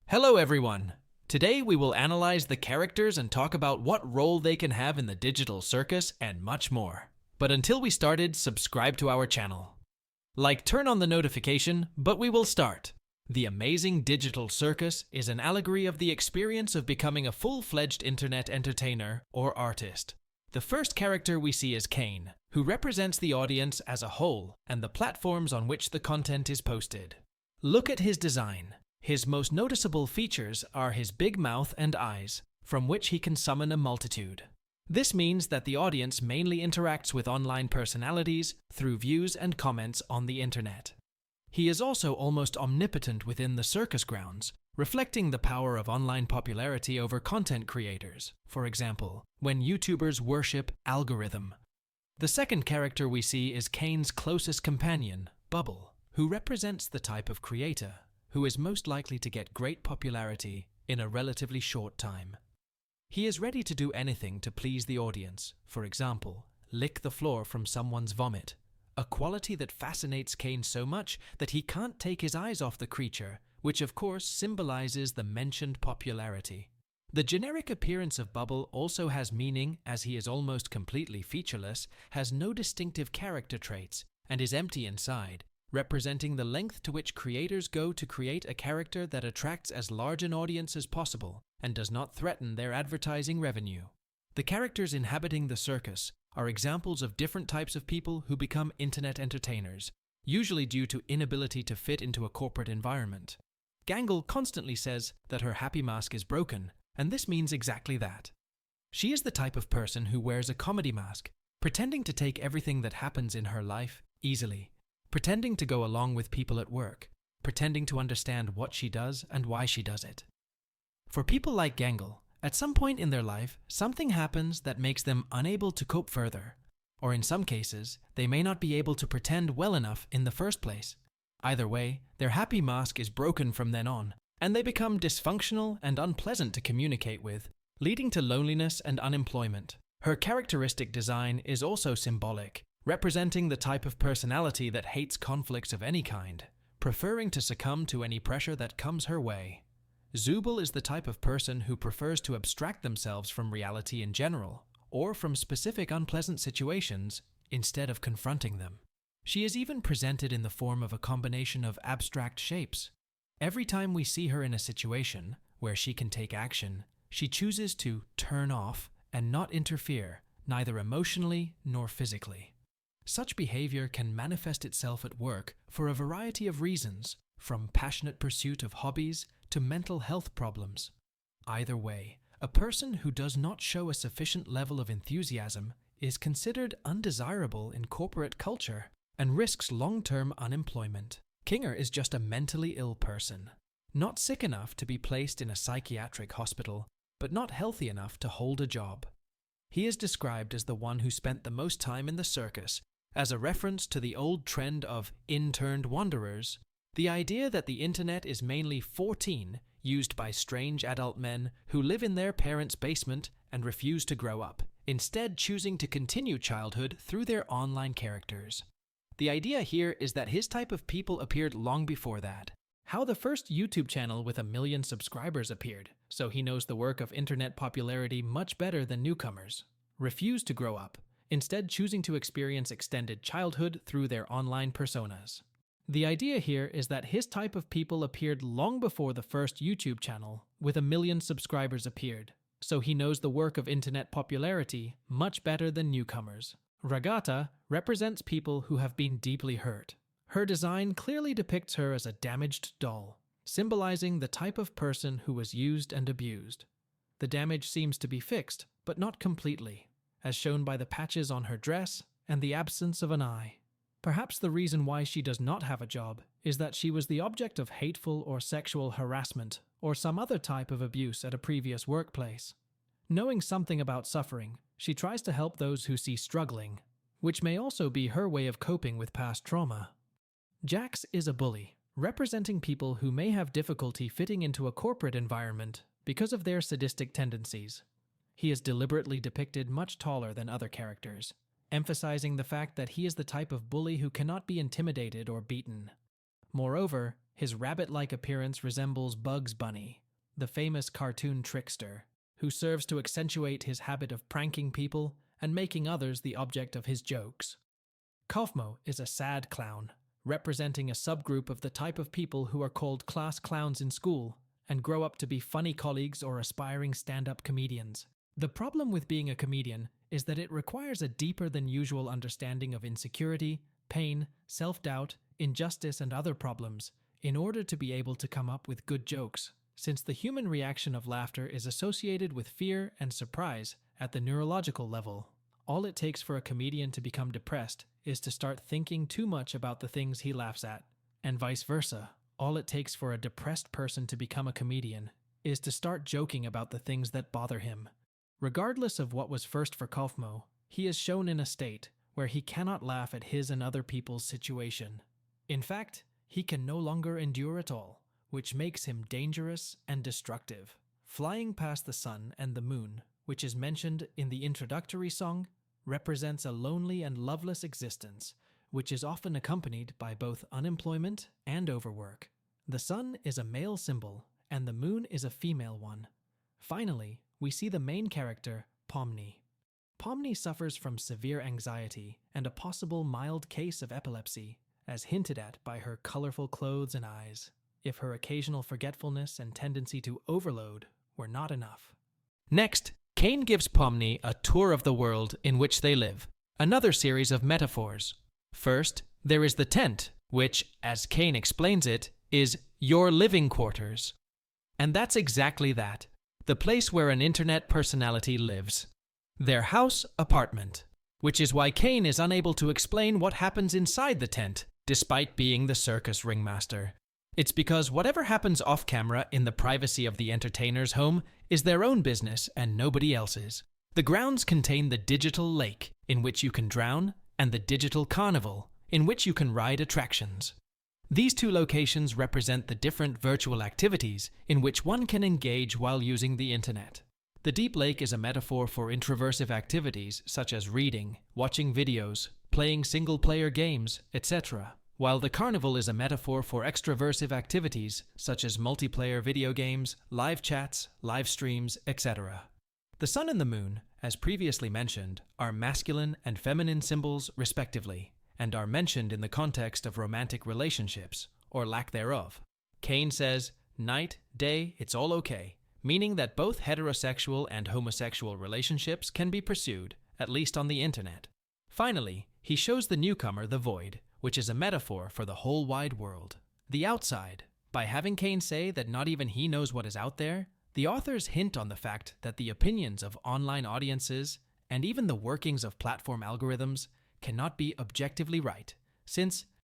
Hello everyone! Today we will analyze the characters and talk about what role they can have in the digital circus and much more. But until we started, subscribe to our channel. Turn on the notification, but we will start. The amazing digital circus is an allegory of the experience of becoming a full-fledged internet entertainer or artist. The first character we see is Kane, who represents the audience as a whole and the platforms on which the content is posted. Look at his design. His most noticeable features are his big mouth and eyes, from which he can summon a multitude. This means that the audience mainly interacts with online personalities through views and comments on the internet. He is also almost omnipotent within the circus grounds, reflecting the power of online popularity over content creators, for example, when YouTubers worship algorithm. The second character we see is Kane's closest companion, Bubble, who represents the type of creator who is most likely to get great popularity in a relatively short time. He is ready to do anything to please the audience, for example, lick the floor from someone's vomit, a quality that fascinates Kane so much that he can't take his eyes off the creature, which of course symbolizes the mentioned popularity. The generic appearance of Bubble also has meaning as he is almost completely featureless, has no distinctive character traits, and is empty inside, representing the length to which creators go to create a character that attracts as large an audience as possible and does not threaten their advertising revenue. The characters inhabiting the circus are examples of different types of people who become internet entertainers, usually due to inability to fit into a corporate environment. Gangle constantly says that her happy mask is broken, and this means exactly that. She is the type of person who wears a comedy mask, pretending to take everything that happens in her life easily, pretending to go along with people at work, pretending to understand what she does and why she does it. For people like Gangle, at some point in their life, something happens that makes them unable to cope further, or in some cases, they may not be able to pretend well enough in the first place. Either way, their happy mask is broken from then on, and they become dysfunctional and unpleasant to communicate with, leading to loneliness and unemployment. Her characteristic design is also symbolic, representing the type of personality that hates conflicts of any kind, preferring to succumb to any pressure that comes her way. Zubul is the type of person who prefers to abstract themselves from reality in general, or from specific unpleasant situations, instead of confronting them. She is even presented in the form of a combination of abstract shapes. Every time we see her in a situation where she can take action, she chooses to turn off and not interfere, neither emotionally nor physically. Such behavior can manifest itself at work for a variety of reasons, from passionate pursuit of hobbies to mental health problems. Either way, a person who does not show a sufficient level of enthusiasm is considered undesirable in corporate culture and risks long-term unemployment. Kinger is just a mentally ill person, not sick enough to be placed in a psychiatric hospital, but not healthy enough to hold a job. He is described as the one who spent the most time in the circus, as a reference to the old trend of interned wanderers, the idea that the internet is mainly 14, used by strange adult men who live in their parents' basement and refuse to grow up, instead choosing to continue childhood through their online characters. The idea here is that his type of people appeared long before that. How the first YouTube channel with 1 million subscribers appeared, so he knows the work of internet popularity much better than newcomers. Refuse to grow up, instead choosing to experience extended childhood through their online personas. The idea here is that his type of people appeared long before the first YouTube channel with 1 million subscribers appeared, so he knows the work of internet popularity much better than newcomers. Ragata represents people who have been deeply hurt. Her design clearly depicts her as a damaged doll, symbolizing the type of person who was used and abused. The damage seems to be fixed, but not completely, as shown by the patches on her dress and the absence of an eye. Perhaps the reason why she does not have a job is that she was the object of hateful or sexual harassment or some other type of abuse at a previous workplace. Knowing something about suffering, she tries to help those who see struggling, which may also be her way of coping with past trauma. Jax is a bully, representing people who may have difficulty fitting into a corporate environment because of their sadistic tendencies. He is deliberately depicted much taller than other characters, emphasizing the fact that he is the type of bully who cannot be intimidated or beaten. Moreover, His rabbit-like appearance resembles Bugs Bunny, the famous cartoon trickster, who serves to accentuate his habit of pranking people and making others the object of his jokes. Kaufmo is a sad clown, representing a subgroup of the type of people who are called class clowns in school and grow up to be funny colleagues or aspiring stand-up comedians. The problem with being a comedian is that it requires a deeper than usual understanding of insecurity, pain, self-doubt, injustice, and other problems in order to be able to come up with good jokes, since the human reaction of laughter is associated with fear and surprise at the neurological level. All it takes for a comedian to become depressed is to start thinking too much about the things he laughs at, and vice versa. All it takes for a depressed person to become a comedian is to start joking about the things that bother him. Regardless of what was first for Kaufmo, he is shown in a state where he cannot laugh at his and other people's situation. In fact, he can no longer endure it all, which makes him dangerous and destructive. Flying past the sun and the moon, which is mentioned in the introductory song, represents a lonely and loveless existence, which is often accompanied by both unemployment and overwork. The sun is a male symbol, and the moon is a female one. Finally, we see the main character, Pomni. Pomni suffers from severe anxiety and a possible mild case of epilepsy, as hinted at by her colorful clothes and eyes, if her occasional forgetfulness and tendency to overload were not enough. Next, Kane gives Pomni a tour of the world in which they live, another series of metaphors. First, there is the tent, which, as Kane explains it, is your living quarters. And that's exactly that, the place where an internet personality lives. Their house apartment, which is why Kane is unable to explain what happens inside the tent, despite being the circus ringmaster. It's because whatever happens off-camera in the privacy of the entertainer's home is their own business and nobody else's. The grounds contain the digital lake, in which you can drown, and the digital carnival, in which you can ride attractions. These two locations represent the different virtual activities in which one can engage while using the internet. The deep lake is a metaphor for introversive activities such as reading, watching videos, playing single-player games, etc., while the carnival is a metaphor for extroversive activities such as multiplayer video games, live chats, live streams, etc. The sun and the moon, as previously mentioned, are masculine and feminine symbols respectively, and are mentioned in the context of romantic relationships, or lack thereof. Kane says, "Night, day, it's all okay," meaning that both heterosexual and homosexual relationships can be pursued, at least on the internet. Finally, he shows the newcomer the void, which is a metaphor for the whole wide world. The outside. By having Kane say that not even he knows what is out there, the authors hint on the fact that the opinions of online audiences, and even the workings of platform algorithms, cannot be objectively right, since